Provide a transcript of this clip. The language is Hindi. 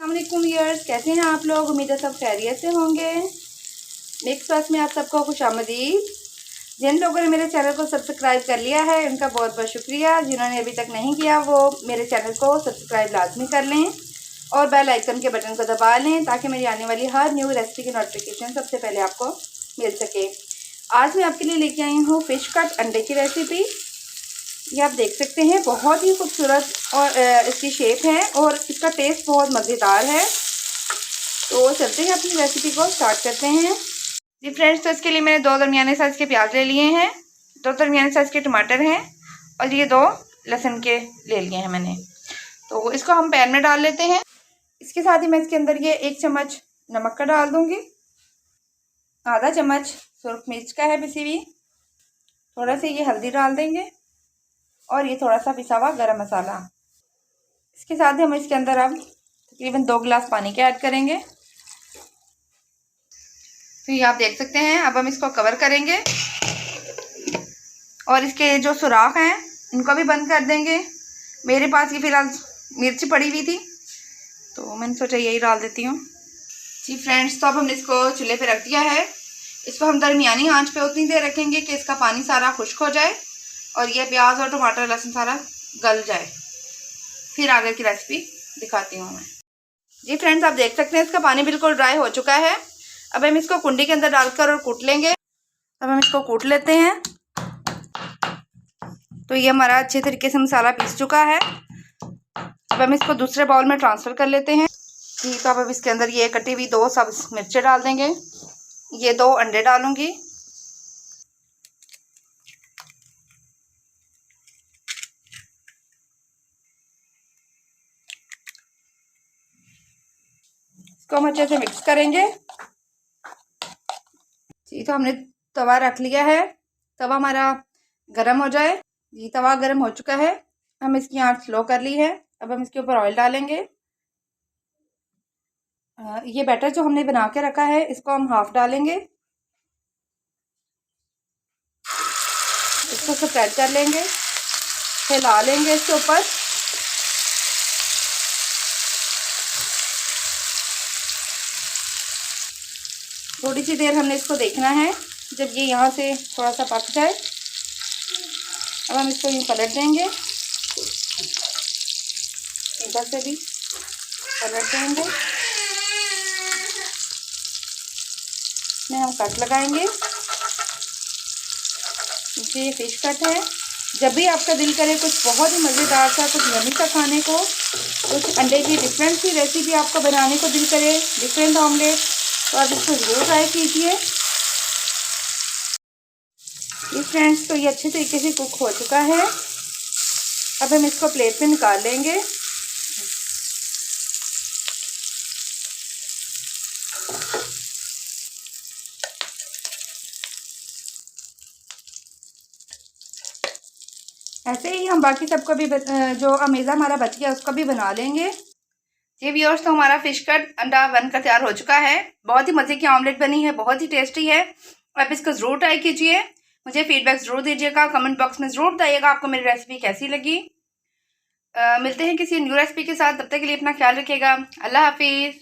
अस्सलाम वालेकुम व्यूअर्स, कैसे हैं आप लोग। उम्मीद है सब खैरियत से होंगे। मिक्स बॉक्स में आप सबको खुशामदीद। जिन लोगों ने मेरे चैनल को सब्सक्राइब कर लिया है उनका बहुत बहुत शुक्रिया। जिन्होंने अभी तक नहीं किया वो मेरे चैनल को सब्सक्राइब लाजमी कर लें और बेल आइकन के बटन को दबा लें ताकि मेरी आने वाली हर न्यू रेसिपी की नोटिफिकेशन सबसे पहले आपको मिल सके। आज मैं आपके लिए लेके आई हूँ फ़िश कट अंडे की रेसिपी। ये आप देख सकते हैं, बहुत ही खूबसूरत और इसकी शेप है और इसका टेस्ट बहुत मज़ेदार है। तो चलते हैं अपनी रेसिपी को स्टार्ट करते हैं जी फ्रेंड्स। तो इसके लिए मैंने 2 दरमियाने साइज़ के प्याज ले लिए हैं, 2 दरमियाने साइज़ के टमाटर हैं और ये 2 लहसुन के ले लिए हैं मैंने। तो इसको हम पैन में डाल लेते हैं। इसके साथ ही मैं इसके अंदर ये 1 चम्मच नमक का डाल दूँगी, आधा चम्मच सुरख मिर्च का है पिसी हुई, थोड़ा सा ये हल्दी डाल देंगे और ये थोड़ा सा पिसा हुआ गरम मसाला। इसके साथ ही हम इसके अंदर अब तकरीबन 2 गिलास पानी के ऐड करेंगे। तो ये आप देख सकते हैं। अब हम इसको कवर करेंगे और इसके जो सुराख हैं इनको भी बंद कर देंगे। मेरे पास ये फ़िलहाल मिर्च पड़ी हुई थी तो मैंने सोचा यही डाल देती हूँ जी फ्रेंड्स। तो अब हमने इसको चूल्हे पे रख दिया है। इसको हम दरमियानी आंच पे उतनी देर रखेंगे कि इसका पानी सारा खुश्क हो जाए और ये प्याज और टमाटर लहसुन सारा गल जाए। फिर आगे की रेसिपी दिखाती हूँ मैं जी फ्रेंड्स। आप देख सकते हैं इसका पानी बिल्कुल ड्राई हो चुका है। अब हम इसको कुंडी के अंदर डालकर और कूट लेंगे। अब हम इसको कूट लेते हैं। तो ये हमारा अच्छे तरीके से मसाला पीस चुका है। अब हम इसको दूसरे बाउल में ट्रांसफ़र कर लेते हैं जी। तो अब इसके अंदर ये कटी हुई 2 सब्ज़ मिर्चें डाल देंगे, ये 2 अंडे डालूंगी, इसको हम अच्छे से मिक्स करेंगे जी। तो हमने तवा रख लिया है, तवा हमारा गरम हो जाए जी। तवा गरम हो चुका है, हम इसकी आंच स्लो कर ली है। अब हम इसके ऊपर ऑयल डालेंगे। ये बैटर जो हमने बना के रखा है इसको हम हाफ डालेंगे, इसको स्प्रेड कर लेंगे, हिला लेंगे इसके ऊपर। थोड़ी सी देर हमने इसको देखना है, जब ये यहाँ से थोड़ा सा पक जाए अब हम इसको यूँ पलट देंगे, इधर से भी पलट देंगे, इसमें हम कट लगाएंगे। ये फ़िश कट है। जब भी आपका दिल करे कुछ बहुत ही मज़ेदार सा, कुछ यम्मी सा खाने को, कुछ अंडे की डिफरेंट सी रेसिपी आपको बनाने को दिल करे, डिफरेंट ऑमलेट, तो आप इसको ज़रूर ट्राई कीजिए ये फ्रेंड्स। तो ये अच्छे तरीके से कुक हो चुका है। अब हम इसको प्लेट में निकाल लेंगे। ऐसे ही हम बाकी सबको भी जो अमेज़ा हमारा बच गया उसको भी बना लेंगे जी व्यूअर्स। तो हमारा फ़िश कट अंडा बनकर तैयार हो चुका है। बहुत ही मज़े की ऑमलेट बनी है, बहुत ही टेस्टी है। आप इसको ज़रूर ट्राई कीजिए, मुझे फीडबैक ज़रूर दीजिएगा, कमेंट बॉक्स में ज़रूर बताइएगा आपको मेरी रेसिपी कैसी लगी। मिलते हैं किसी न्यू रेसिपी के साथ, तब तक के लिए अपना ख्याल रखिएगा। अल्लाह हाफिज़।